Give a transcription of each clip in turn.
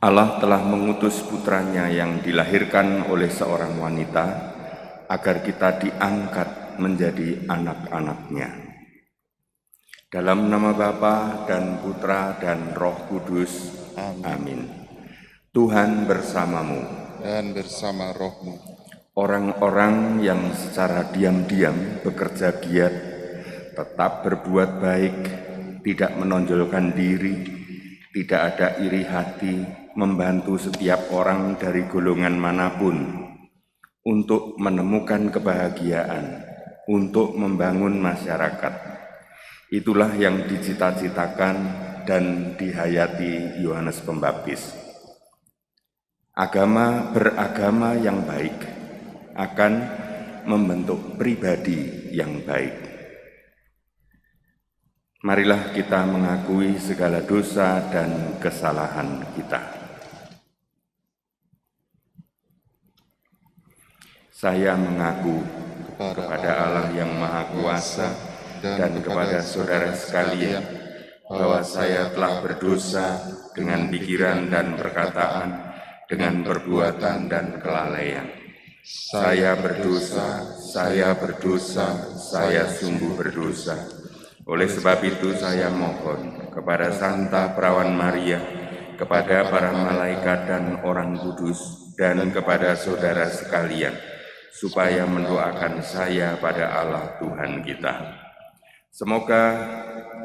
Allah telah mengutus putranya yang dilahirkan oleh seorang wanita agar kita diangkat menjadi anak-anaknya. Dalam nama Bapa dan Putra dan Roh Kudus. Amin. Tuhan bersamamu. Dan bersama rohmu. Orang-orang yang secara diam-diam bekerja giat, tetap berbuat baik, tidak menonjolkan diri, tidak ada iri hati, membantu setiap orang dari golongan manapun untuk menemukan kebahagiaan, untuk membangun masyarakat. Itulah yang dicita-citakan dan dihayati Yohanes Pembaptis. Beragama yang baik akan membentuk pribadi yang baik. Marilah kita mengakui segala dosa dan kesalahan kita. Saya mengaku kepada Allah yang Maha Kuasa dan kepada saudara sekalian bahwa saya telah berdosa dengan pikiran dan perkataan, dengan perbuatan dan kelalaian. Saya berdosa, saya sungguh berdosa. Oleh sebab itu saya mohon kepada Santa Perawan Maria, kepada para malaikat dan orang kudus, dan kepada saudara sekalian, supaya mendoakan saya pada Allah Tuhan kita. Semoga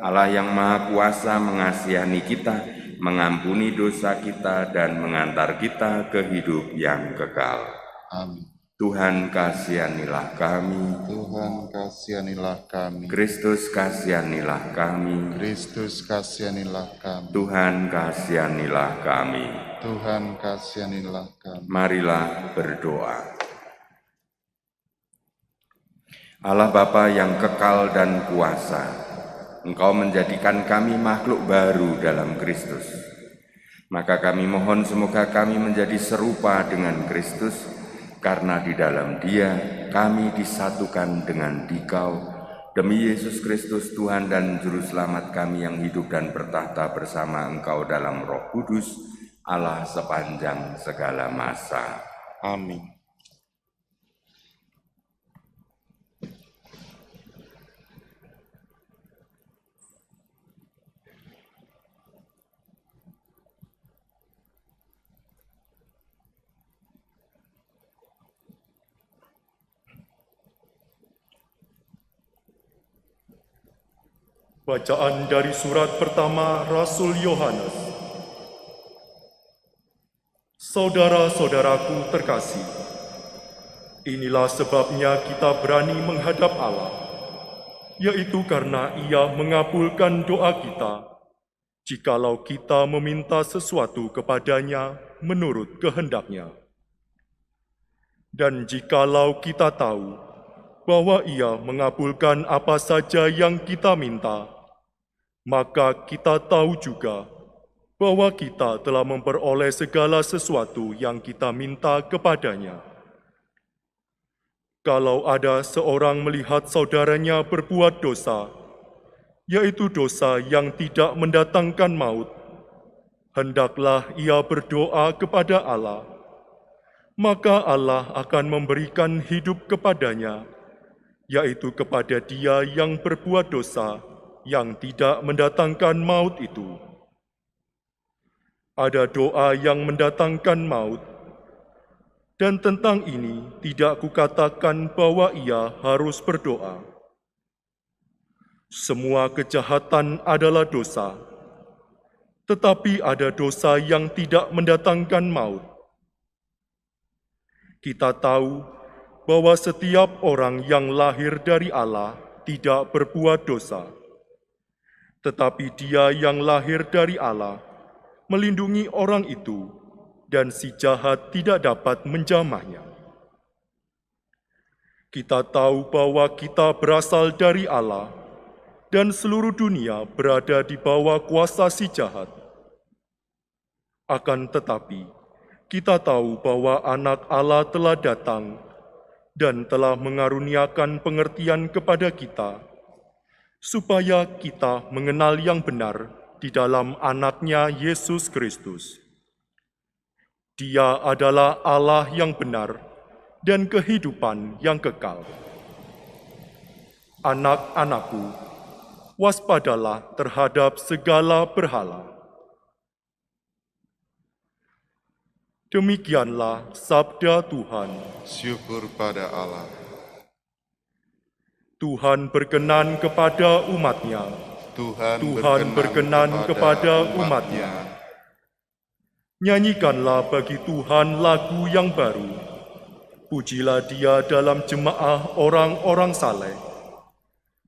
Allah yang Maha Kuasa mengasihani kita, mengampuni dosa kita, dan mengantar kita ke hidup yang kekal. Amin. Tuhan kasihanilah kami. Tuhan kasihanilah kami. Kristus kasihanilah kami. Kristus kasihanilah kami. Tuhan kasihanilah kami. Tuhan kasihanilah kami. Marilah berdoa. Allah Bapa yang kekal dan kuasa, Engkau menjadikan kami makhluk baru dalam Kristus. Maka kami mohon semoga kami menjadi serupa dengan Kristus, karena di dalam Dia kami disatukan dengan Dikau, demi Yesus Kristus Tuhan dan Juru Selamat kami yang hidup dan bertahta bersama Engkau dalam Roh Kudus, Allah sepanjang segala masa. Amin. Bacaan dari surat pertama Rasul Yohanes. Saudara-saudaraku terkasih, inilah sebabnya kita berani menghadap Allah, yaitu karena Ia mengabulkan doa kita, jikalau kita meminta sesuatu kepadanya menurut kehendak-Nya. Dan jikalau kita tahu bahwa Ia mengabulkan apa saja yang kita minta, maka kita tahu juga bahwa kita telah memperoleh segala sesuatu yang kita minta kepadanya. Kalau ada seorang melihat saudaranya berbuat dosa, yaitu dosa yang tidak mendatangkan maut, hendaklah ia berdoa kepada Allah, maka Allah akan memberikan hidup kepadanya, yaitu kepada dia yang berbuat dosa yang tidak mendatangkan maut itu. Ada doa yang mendatangkan maut, dan tentang ini tidak kukatakan bahwa ia harus berdoa. Semua kejahatan adalah dosa, tetapi ada dosa yang tidak mendatangkan maut. Kita tahu bahwa setiap orang yang lahir dari Allah tidak berbuat dosa. Tetapi Dia yang lahir dari Allah melindungi orang itu, dan si jahat tidak dapat menjamahnya. Kita tahu bahwa kita berasal dari Allah, dan seluruh dunia berada di bawah kuasa si jahat. Akan tetapi, kita tahu bahwa Anak Allah telah datang dan telah mengaruniakan pengertian kepada kita, supaya kita mengenal yang benar di dalam Anak-Nya Yesus Kristus. Dia adalah Allah yang benar dan kehidupan yang kekal. Anak-anakku, waspadalah terhadap segala berhala. Demikianlah sabda Tuhan. Syukur pada Allah. Tuhan berkenan kepada umat-Nya. Tuhan berkenan kepada umat-Nya. Nyanyikanlah bagi Tuhan lagu yang baru. Pujilah Dia dalam jemaah orang-orang saleh.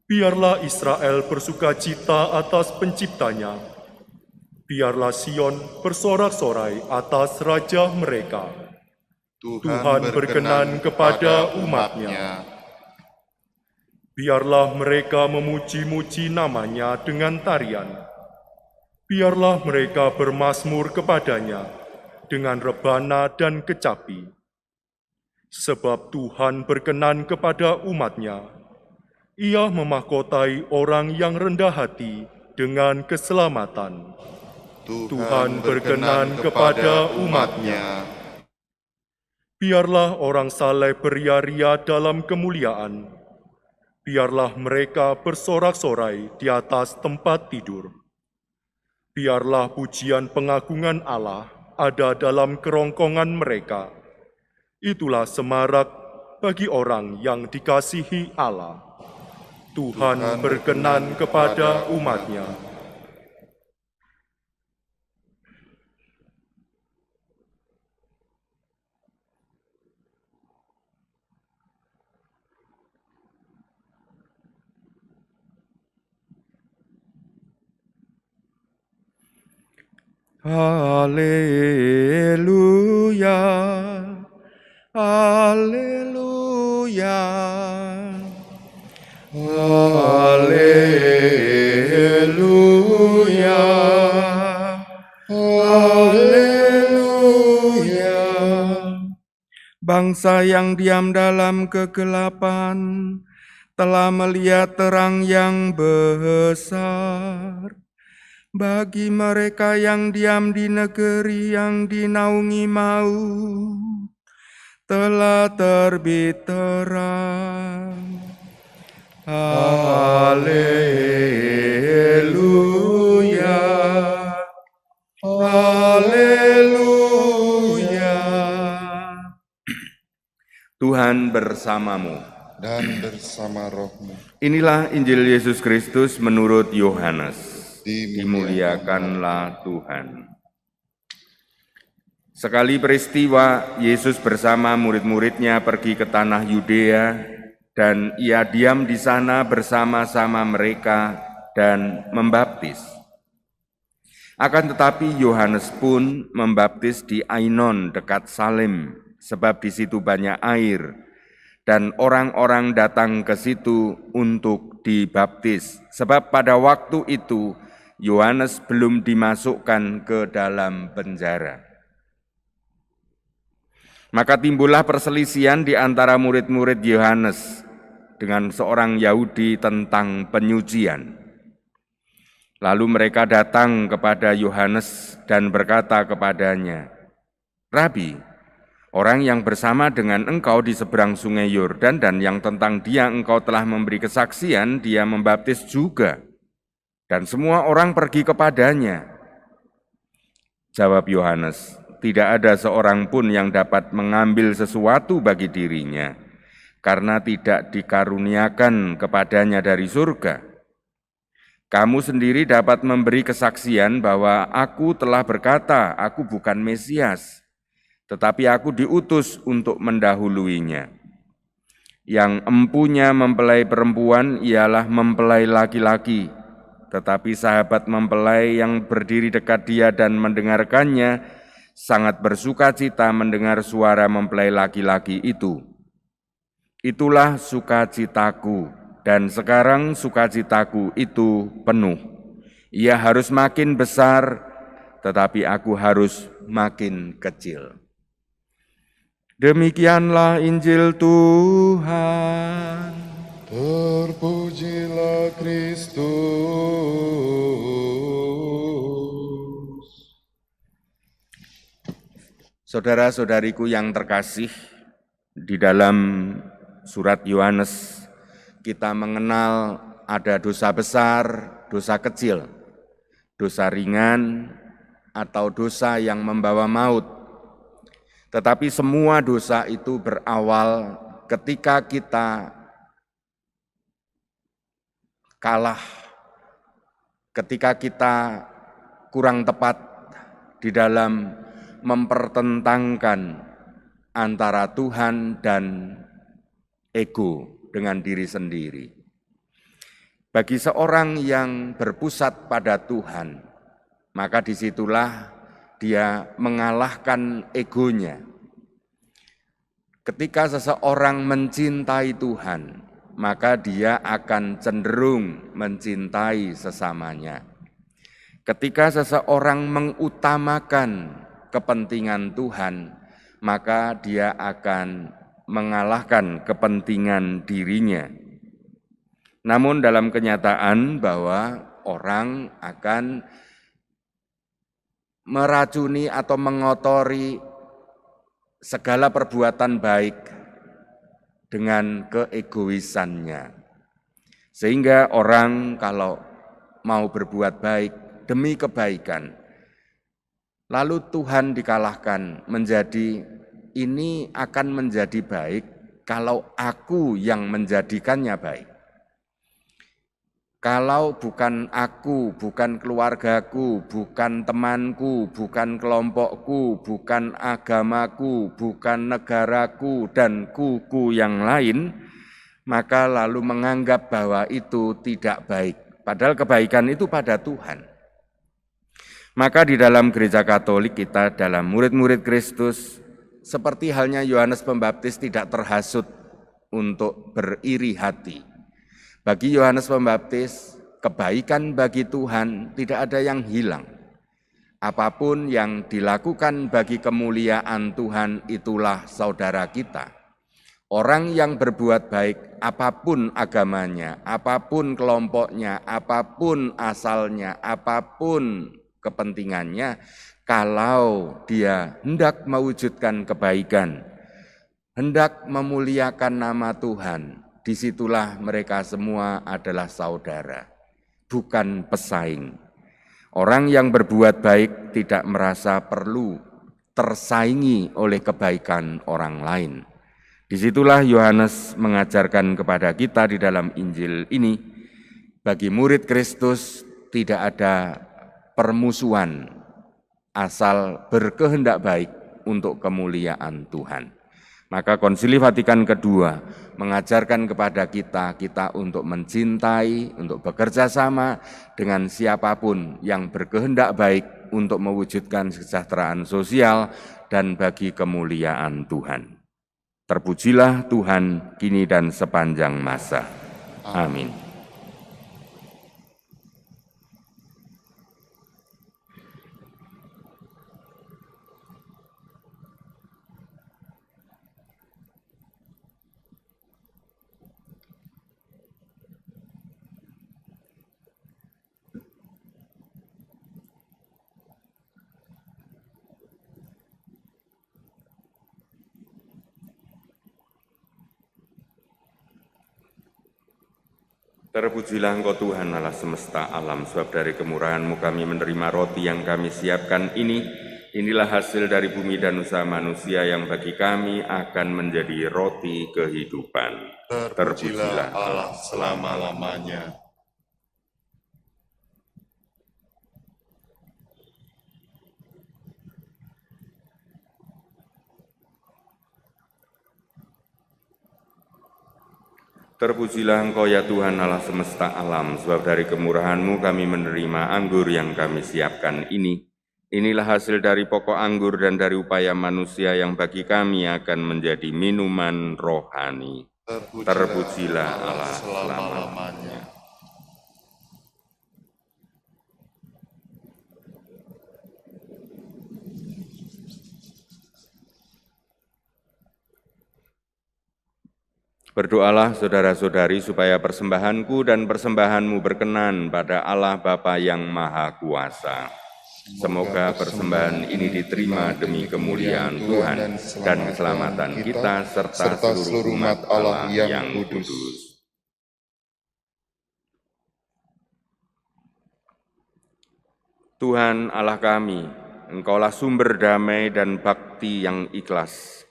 Biarlah Israel bersukacita atas penciptanya. Biarlah Sion bersorak-sorai atas Raja mereka. Tuhan berkenan kepada umat-Nya. Biarlah mereka memuji-muji nama-Nya dengan tarian. Biarlah mereka bermazmur kepadanya dengan rebana dan kecapi. Sebab Tuhan berkenan kepada umat-Nya. Ia memahkotai orang yang rendah hati dengan keselamatan. Tuhan berkenan kepada umat-Nya. Biarlah orang saleh beria-ria dalam kemuliaan. Biarlah mereka bersorak-sorai di atas tempat tidur. Biarlah pujian pengagungan Allah ada dalam kerongkongan mereka. Itulah semarak bagi orang yang dikasihi Allah. Tuhan berkenan kepada umat-Nya. Haleluya, haleluya, haleluya, haleluya. Bangsa yang diam dalam kegelapan telah melihat terang yang besar. Bagi mereka yang diam di negeri yang dinaungi maut, telah terbit terang. Haleluya, haleluya. Tuhan bersamamu. Dan bersama rohmu. Inilah Injil Yesus Kristus menurut Yohanes. Dimuliakanlah Dimuliakanlah Tuhan. Sekali peristiwa, Yesus bersama murid-muridnya pergi ke tanah Yudea, dan ia diam di sana bersama-sama mereka dan membaptis. Akan tetapi Yohanes pun membaptis di Ainon dekat Salim, sebab di situ banyak air, dan orang-orang datang ke situ untuk dibaptis, sebab pada waktu itu Yohanes belum dimasukkan ke dalam penjara. Maka timbullah perselisihan di antara murid-murid Yohanes dengan seorang Yahudi tentang penyucian. Lalu mereka datang kepada Yohanes dan berkata kepadanya, "Rabi, orang yang bersama dengan engkau di seberang sungai Yordan dan yang tentang dia engkau telah memberi kesaksian, dia membaptis juga. Dan semua orang pergi kepadanya." Jawab Yohanes, "Tidak ada seorang pun yang dapat mengambil sesuatu bagi dirinya, karena tidak dikaruniakan kepadanya dari surga. Kamu sendiri dapat memberi kesaksian bahwa aku telah berkata, aku bukan Mesias, tetapi aku diutus untuk mendahuluinya. Yang empunya mempelai perempuan ialah mempelai laki-laki, tetapi sahabat mempelai yang berdiri dekat dia dan mendengarkannya sangat bersukacita mendengar suara mempelai laki-laki itu. Itulah sukacitaku, dan sekarang sukacitaku itu penuh. Ia harus makin besar, tetapi aku harus makin kecil." Demikianlah Injil Tuhan. Terpujilah Kristus. Saudara-saudariku yang terkasih, di dalam surat Yohanes kita mengenal ada dosa besar, dosa kecil, dosa ringan, atau dosa yang membawa maut. Tetapi semua dosa itu berawal ketika kita kalah, ketika kita kurang tepat di dalam mempertentangkan antara Tuhan dan ego dengan diri sendiri. Bagi seorang yang berpusat pada Tuhan, maka disitulah dia mengalahkan egonya. Ketika seseorang mencintai Tuhan, maka dia akan cenderung mencintai sesamanya. Ketika seseorang mengutamakan kepentingan Tuhan, maka dia akan mengalahkan kepentingan dirinya. Namun dalam kenyataan bahwa orang akan meracuni atau mengotori segala perbuatan baik dengan keegoisannya. Sehingga orang kalau mau berbuat baik demi kebaikan, lalu Tuhan dikalahkan menjadi ini akan menjadi baik kalau aku yang menjadikannya baik. Kalau bukan aku, bukan keluargaku, bukan temanku, bukan kelompokku, bukan agamaku, bukan negaraku, dan kuku yang lain, maka lalu menganggap bahwa itu tidak baik. Padahal kebaikan itu pada Tuhan. Maka di dalam gereja Katolik kita, dalam murid-murid Kristus, seperti halnya Yohanes Pembaptis tidak terhasut untuk beriri hati. Bagi Yohanes Pembaptis, kebaikan bagi Tuhan tidak ada yang hilang. Apapun yang dilakukan bagi kemuliaan Tuhan, itulah saudara kita. Orang yang berbuat baik, apapun agamanya, apapun kelompoknya, apapun asalnya, apapun kepentingannya, kalau dia hendak mewujudkan kebaikan, hendak memuliakan nama Tuhan, disitulah mereka semua adalah saudara, bukan pesaing. Orang yang berbuat baik tidak merasa perlu tersaingi oleh kebaikan orang lain. Disitulah Yohanes mengajarkan kepada kita di dalam Injil ini, bagi murid Kristus tidak ada permusuhan, asal berkehendak baik untuk kemuliaan Tuhan. Maka Konsili Vatikan II mengajarkan kepada kita untuk mencintai, untuk bekerja sama dengan siapapun yang berkehendak baik untuk mewujudkan kesejahteraan sosial dan bagi kemuliaan Tuhan. Terpujilah Tuhan kini dan sepanjang masa. Amin. Terpujilah Engkau Tuhan Allah semesta alam, sebab dari kemurahan-Mu kami menerima roti yang kami siapkan ini. Inilah hasil dari bumi dan usaha manusia yang bagi kami akan menjadi roti kehidupan. Terpujilah Allah selama-lamanya. Terpujilah Engkau ya Tuhan Allah semesta alam, sebab dari kemurahan-Mu kami menerima anggur yang kami siapkan ini. Inilah hasil dari pokok anggur dan dari upaya manusia yang bagi kami akan menjadi minuman rohani. Terpujilah Allah selama-lamanya. Berdoalah saudara-saudari supaya persembahanku dan persembahanmu berkenan pada Allah Bapa yang Maha Kuasa. Semoga persembahan ini diterima demi kemuliaan Tuhan dan keselamatan kita serta seluruh umat Allah yang kudus. Tuhan Allah kami, Engkaulah sumber damai dan bakti yang ikhlas.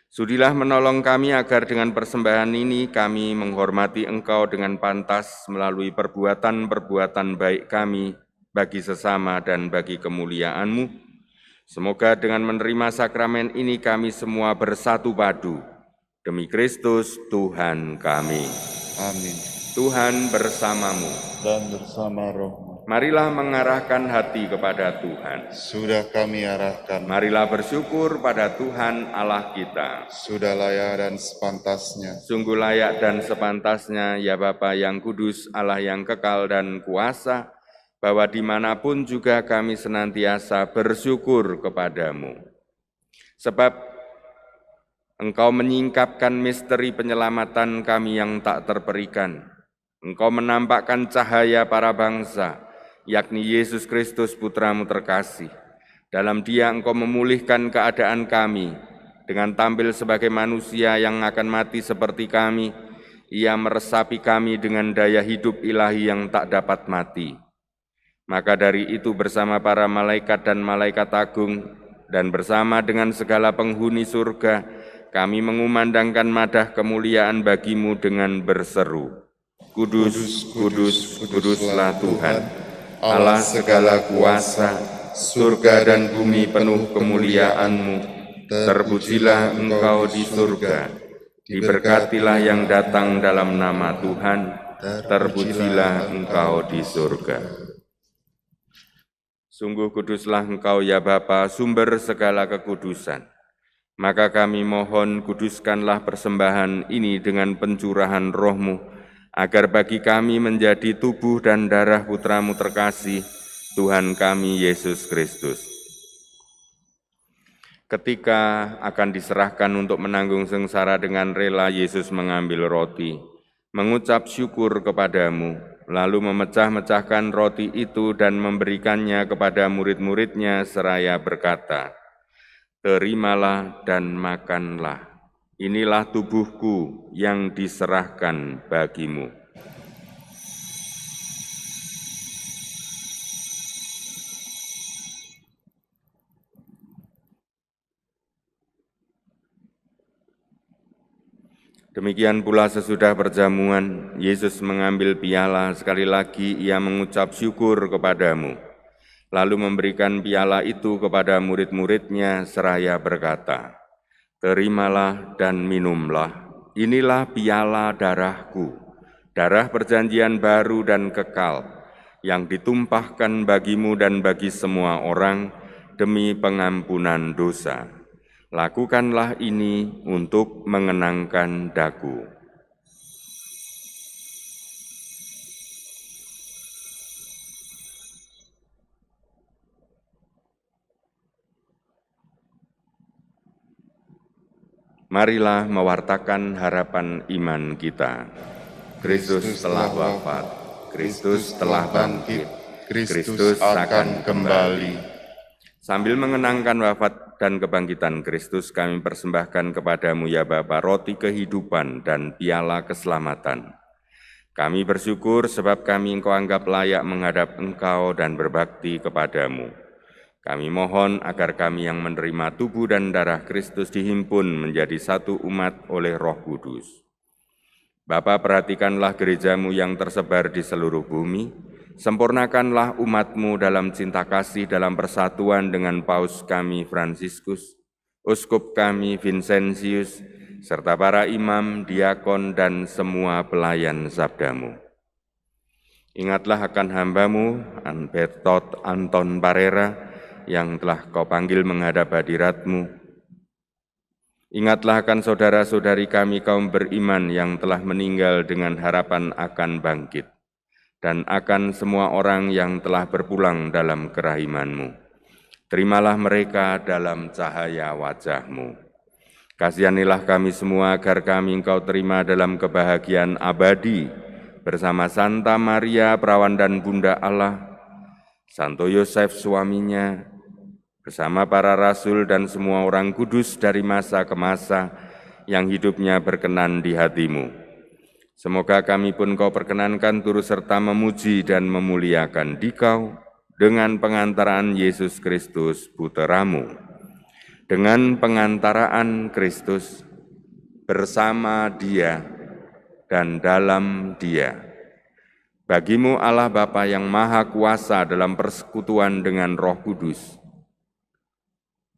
Sudilah menolong kami agar dengan persembahan ini kami menghormati Engkau dengan pantas melalui perbuatan-perbuatan baik kami bagi sesama dan bagi kemuliaan-Mu. Semoga dengan menerima sakramen ini kami semua bersatu padu demi Kristus Tuhan kami. Amin. Tuhan bersamamu. Dan bersama rohmu. Marilah mengarahkan hati kepada Tuhan. Sudah kami arahkan. Marilah bersyukur pada Tuhan Allah kita. Sudah layak dan sepantasnya. Sungguh layak dan sepantasnya, ya Bapa yang kudus, Allah yang kekal dan kuasa, bahwa dimanapun juga kami senantiasa bersyukur kepadamu. Sebab Engkau menyingkapkan misteri penyelamatan kami yang tak terperikan. Engkau menampakkan cahaya para bangsa, yakni Yesus Kristus Putra-Mu terkasih. Dalam Dia Engkau memulihkan keadaan kami, dengan tampil sebagai manusia yang akan mati seperti kami, Ia meresapi kami dengan daya hidup ilahi yang tak dapat mati. Maka dari itu bersama para malaikat dan malaikat agung, dan bersama dengan segala penghuni surga, kami mengumandangkan madah kemuliaan bagi-Mu dengan berseru, Kudus, kudus, kuduslah Tuhan, Allah segala kuasa, surga dan bumi penuh kemuliaan-Mu. Terpujilah Engkau di surga, diberkatilah yang datang dalam nama Tuhan, terpujilah Engkau di surga. Sungguh kuduslah Engkau ya Bapa, sumber segala kekudusan. Maka kami mohon kuduskanlah persembahan ini dengan pencurahan roh-Mu, agar bagi kami menjadi tubuh dan darah Putra-Mu terkasih, Tuhan kami Yesus Kristus. Ketika akan diserahkan untuk menanggung sengsara dengan rela, Yesus mengambil roti, mengucap syukur kepadamu, lalu memecah-mecahkan roti itu dan memberikannya kepada murid-muridnya seraya berkata, Terimalah dan makanlah. Inilah tubuhku yang diserahkan bagimu. Demikian pula sesudah perjamuan, Yesus mengambil piala, sekali lagi Ia mengucap syukur kepadamu, lalu memberikan piala itu kepada murid-muridnya seraya berkata, Terimalah dan minumlah, inilah piala darahku, darah perjanjian baru dan kekal, yang ditumpahkan bagimu dan bagi semua orang demi pengampunan dosa. Lakukanlah ini untuk mengenangkan daku. Marilah mewartakan harapan iman kita. Kristus telah wafat, Kristus telah bangkit, Kristus akan kembali. Sambil mengenangkan wafat dan kebangkitan Kristus, kami persembahkan kepadamu ya Bapa roti kehidupan dan piala keselamatan. Kami bersyukur sebab kami Engkau anggap layak menghadap Engkau dan berbakti kepadamu. Kami mohon agar kami yang menerima tubuh dan darah Kristus dihimpun menjadi satu umat oleh Roh Kudus. Bapa, perhatikanlah gereja-Mu yang tersebar di seluruh bumi, sempurnakanlah umat-Mu dalam cinta kasih dalam persatuan dengan Paus kami Fransiskus, Uskup kami Vincentius, serta para imam, diakon, dan semua pelayan sabda-Mu. Ingatlah akan hamba-Mu, Bertot Anton Parera, yang telah Kau panggil menghadap hadirat-Mu. Ingatlah akan saudara-saudari kami kaum beriman yang telah meninggal dengan harapan akan bangkit, dan akan semua orang yang telah berpulang dalam kerahiman-Mu. Terimalah mereka dalam cahaya wajah-Mu. Kasihanilah kami semua agar kami Engkau terima dalam kebahagiaan abadi bersama Santa Maria, Perawan dan Bunda Allah, Santo Yosef suaminya, bersama para rasul dan semua orang kudus dari masa ke masa yang hidupnya berkenan di hati-Mu. Semoga kami pun Kau perkenankan turut serta memuji dan memuliakan Dikau dengan pengantaraan Yesus Kristus, Putra-Mu. Dengan pengantaraan Kristus, bersama Dia dan dalam Dia. Bagi-Mu Allah Bapa yang Maha Kuasa dalam persekutuan dengan Roh Kudus,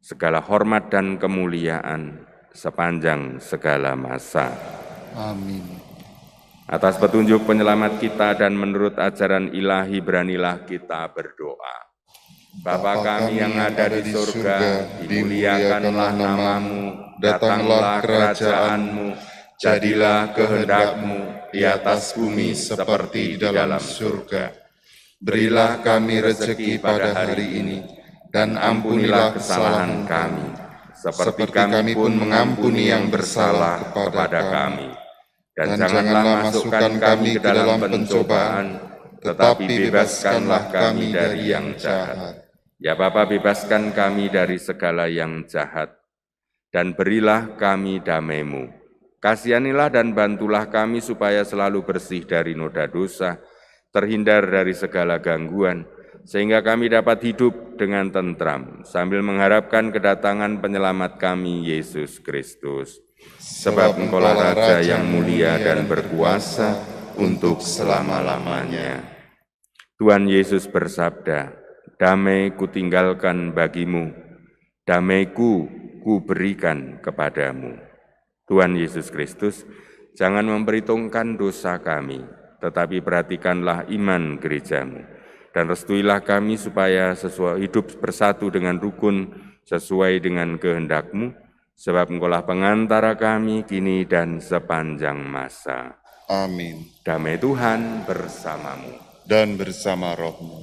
segala hormat dan kemuliaan sepanjang segala masa. Amin. Atas petunjuk penyelamat kita dan menurut ajaran ilahi beranilah kita berdoa. Bapa kami yang ada di surga, dimuliakanlah nama-Mu, datanglah kerajaan-Mu, jadilah kehendak-Mu di atas bumi seperti di dalam surga. Berilah kami rezeki pada hari ini, dan ampunilah kesalahan kami, seperti kami pun mengampuni yang bersalah kepada kami. Dan janganlah masukkan kami ke dalam pencobaan, tetapi bebaskanlah kami dari yang jahat. Ya Bapa, bebaskan kami dari segala yang jahat, dan berilah kami damai-Mu. Kasihanilah dan bantulah kami supaya selalu bersih dari noda dosa, terhindar dari segala gangguan, sehingga kami dapat hidup dengan tentram, sambil mengharapkan kedatangan penyelamat kami, Yesus Kristus. Sebab Engkaulah Raja yang mulia dan berkuasa untuk selama-lamanya. Tuhan Yesus bersabda, damai kutinggalkan bagimu, damaiku kuberikan kepadamu. Tuhan Yesus Kristus, jangan memperhitungkan dosa kami, tetapi perhatikanlah iman gereja-Mu, dan restuilah kami supaya hidup bersatu dengan rukun sesuai dengan kehendak-Mu, sebab Engkaulah pengantara kami kini dan sepanjang masa. Amin. Damai Tuhan bersamamu. Dan bersama roh-Mu.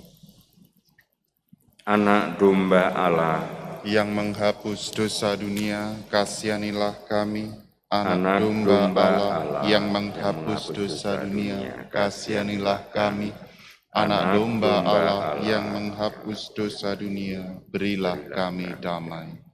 Anak domba Allah, Yang menghapus dosa dunia, kasihanilah kami. Anak domba domba Allah Allah, yang menghapus dosa dunia, kasihanilah kami. Anak domba Allah yang menghapus dosa dunia, berilah kami damai.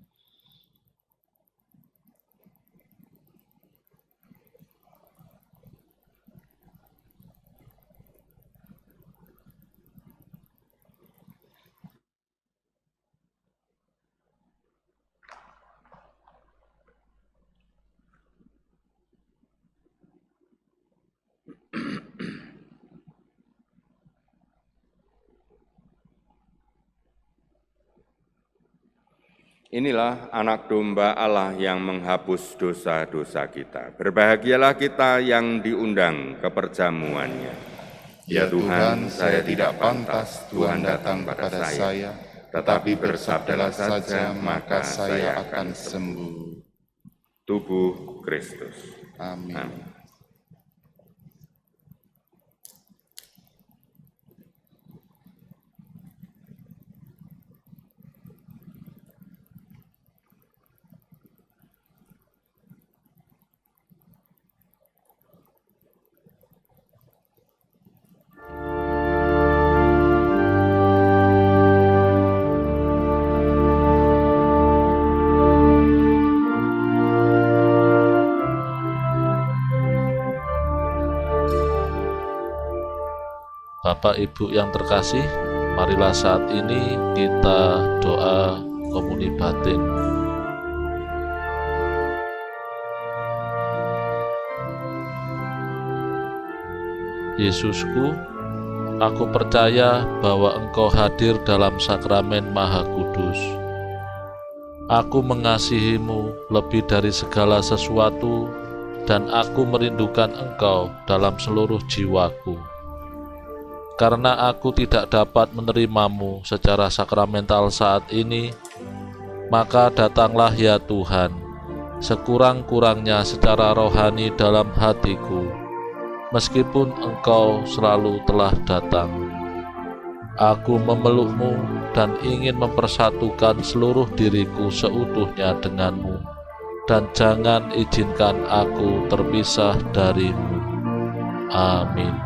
Inilah anak domba Allah yang menghapus dosa-dosa kita. Berbahagialah kita yang diundang ke perjamuannya. Ya Tuhan, saya tidak pantas Tuhan datang kepada saya, tetapi bersabdalah saja, maka saya akan sembuh. Tubuh Kristus. Amin. Amin. Bapak Ibu yang terkasih, marilah saat ini kita doa komuni batin. Yesusku, aku percaya bahwa Engkau hadir dalam sakramen Maha Kudus. Aku mengasihi-Mu lebih dari segala sesuatu, dan aku merindukan Engkau dalam seluruh jiwaku. Karena aku tidak dapat menerimamu secara sakramental saat ini, maka datanglah ya Tuhan, sekurang-kurangnya secara rohani dalam hatiku, meskipun Engkau selalu telah datang. Aku memelukmu dan ingin mempersatukan seluruh diriku seutuhnya denganmu, dan jangan izinkan aku terpisah darimu. Amin.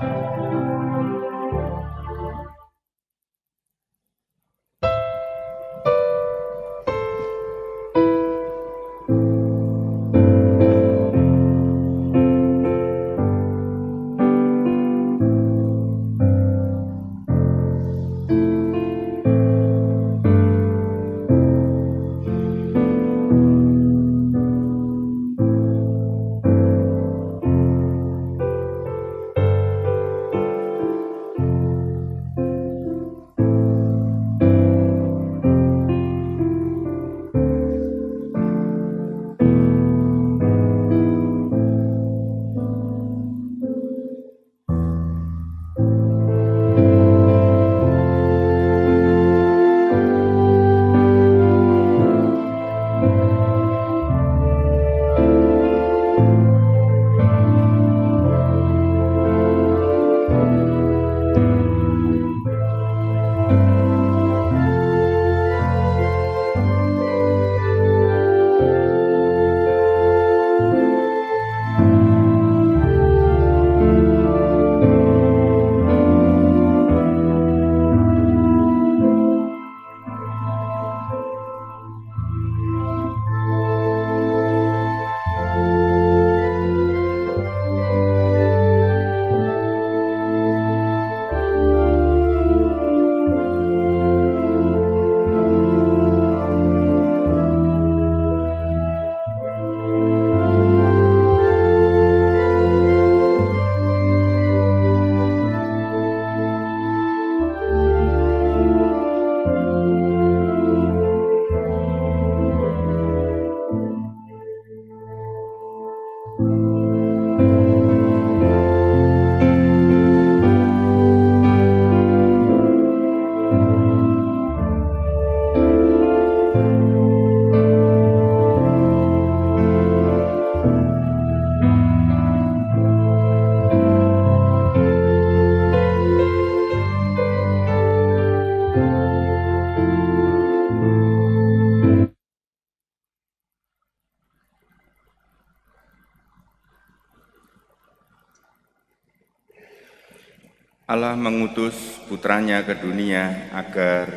Allah mengutus putranya ke dunia agar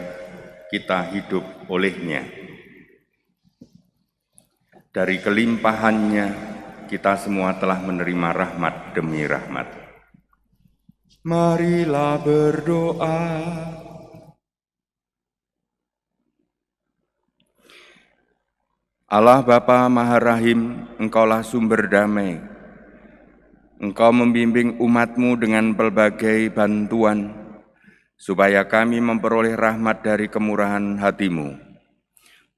kita hidup olehnya. Dari kelimpahannya, kita semua telah menerima rahmat demi rahmat. Marilah berdoa. Allah Bapa Maha Rahim, Engkaulah sumber damai. Engkau membimbing umat-Mu dengan berbagai bantuan, supaya kami memperoleh rahmat dari kemurahan hati-Mu.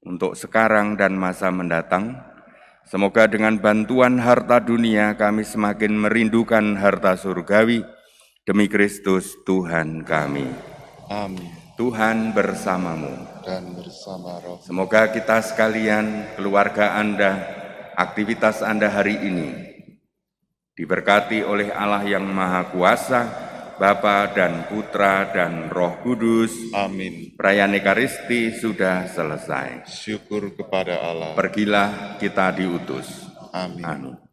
Untuk sekarang dan masa mendatang, semoga dengan bantuan harta dunia kami semakin merindukan harta surgawi, demi Kristus Tuhan kami. Amin. Tuhan bersamamu. Dan bersama roh. Semoga kita sekalian, keluarga Anda, aktivitas Anda hari ini diberkati oleh Allah yang Maha Kuasa, Bapa dan Putra dan Roh Kudus. Amin. Perayaan Ekaristi sudah selesai. Syukur kepada Allah. Pergilah, kita diutus. Amin. Amin.